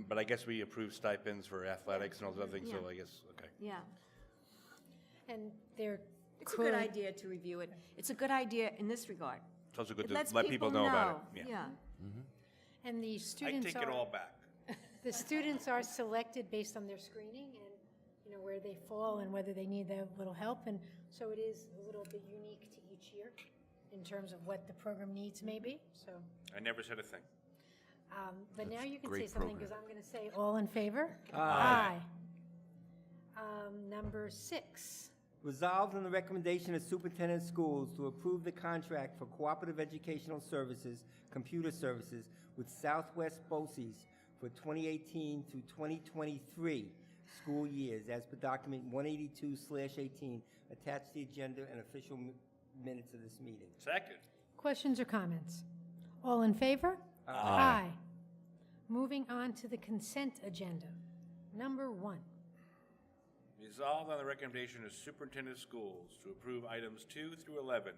but I guess we approve stipends for athletics and all those other things, so Yeah. I guess, okay. Yeah, And there it's a good idea to review it. It's a good idea in this regard. It's also good It to lets let people know about it. Yeah. And the I students take it all back. The students are selected based on their screening and, where they fall and whether they need that little help. And so it is a little bit unique to each year in terms of what the program needs maybe, so. I never said a thing. But now you can say great something program. because I'm going to say all in favor? Aye. Number 6. Resolved on the recommendation of Superintendent of Schools to approve the contract for cooperative educational services, computer services with Southwest BOCES for 2018 through 2023 school years as per document 182/18 attached to the agenda and official minutes of this meeting. Second. Questions or comments? All in favor? Aye. Moving on to the consent agenda. Number 1. Resolved on the recommendation of Superintendent of Schools to approve items 2 through 11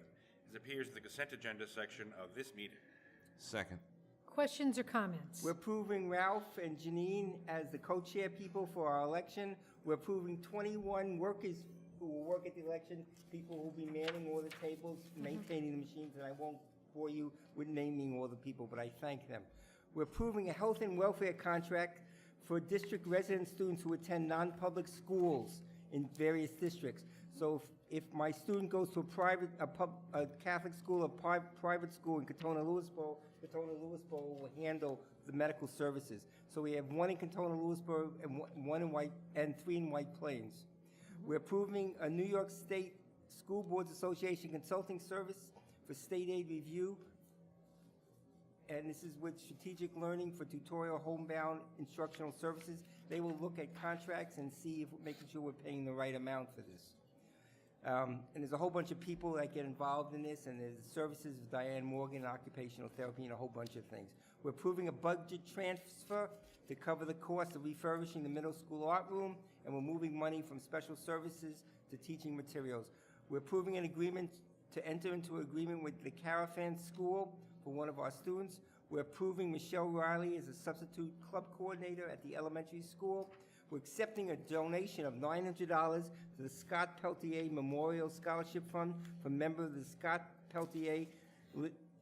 as appears in the consent agenda section of this meeting. Second. Questions or comments? We're approving Ralph and Janine as the co-chair people for our election. We're approving 21 workers who will work at the election, people who will be manning all the tables, maintaining the machines, and I won't bore you with naming all the people, but I thank them. We're approving a health and welfare contract for district resident students who attend non-public schools in various districts. So if my student goes to a Catholic school or private school in Katona-Lewisboro will handle the medical services. So we have 1 in Katona-Lewisboro and 3 in White Plains. We're approving a New York State School Boards Association consulting service for state aid review. And this is with Strategic Learning for tutorial homebound instructional services. They will look at contracts and see if making sure we're paying the right amount for this. And there's a whole bunch of people that get involved in this, and there's services of Diane Morgan, occupational therapy, and a whole bunch of things. We're approving a budget transfer to cover the cost of refurbishing the middle school art room, and we're moving money from special services to teaching materials. We're approving an agreement to enter into an agreement with the Caravan School for one of our students. We're approving Michelle Riley as a substitute club coordinator at the elementary school. We're accepting a donation of $900 to the Scott Peltier Memorial Scholarship Fund from member of the Scott Peltier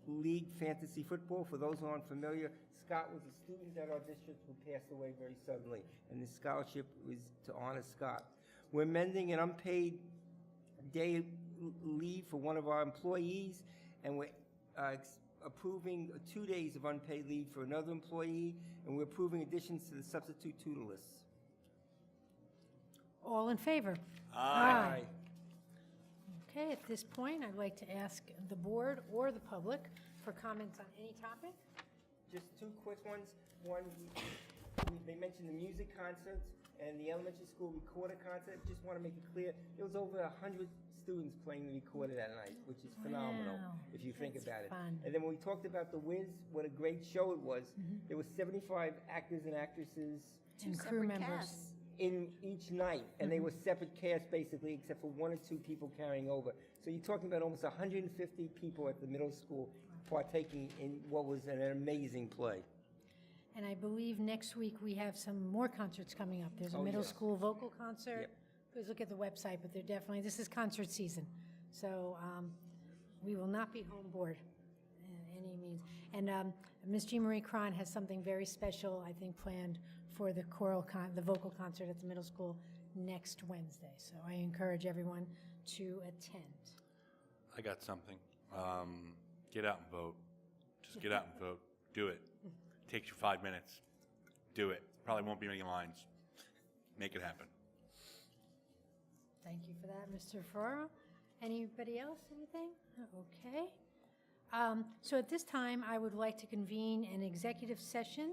League Fantasy Football. For those who aren't familiar, Scott was a student at our district who passed away very suddenly, and this scholarship was to honor Scott. We're amending an unpaid day leave for one of our employees, and we're approving 2 days of unpaid leave for another employee, and we're approving additions to the substitute tutor list. All in favor? Aye. Okay, at this point, I'd like to ask the board or the public for comments on any topic. Just two quick ones. One, they mentioned the music concerts and the elementary school recorder concert. Just want to make it clear, there was over 100 students playing the recorder that night, which is phenomenal, Wow, if you think about it. fun. And then when we talked about The Wiz, what a great show it was, there were 75 actors and actresses And crew members. in each night, and they were separate casts basically, except for 1 or 2 people carrying over. So you're talking about almost 150 people at the middle school partaking in what was an amazing play. And I believe next week we have some more concerts coming up. There's a Oh, middle yes. school vocal concert. Yep. Please look at the website, but they're definitely, this is concert season. So we will not be home bored in any means. And Ms. Jean Marie Cron has something very special, I think, planned for the the vocal concert at the middle school next Wednesday. So I encourage everyone to attend. I got something. Get out and vote. Just get out and vote. Do it. Takes you 5 minutes. Do it. Probably won't be many lines. Make it happen. Thank you for that, Mr. Ferraro. Anybody else, anything? Okay. So at this time, I would like to convene an executive session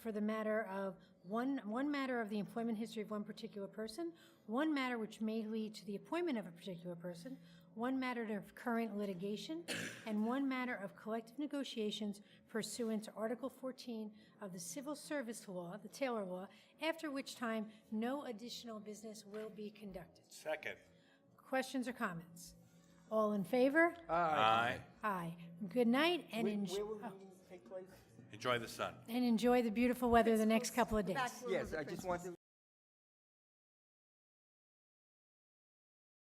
for the matter of one matter of the employment history of one particular person, one matter which may lead to the appointment of a particular person, one matter of current litigation, and one matter of collective negotiations pursuant to Article 14 of the Civil Service Law, the Taylor Law, after which time no additional business will be conducted. Second. Questions or comments? All in favor? Aye. Aye. Good night, and Where will the meetings take place? Enjoy the sun. enjoy the beautiful weather the next couple of days. Yes, I just want to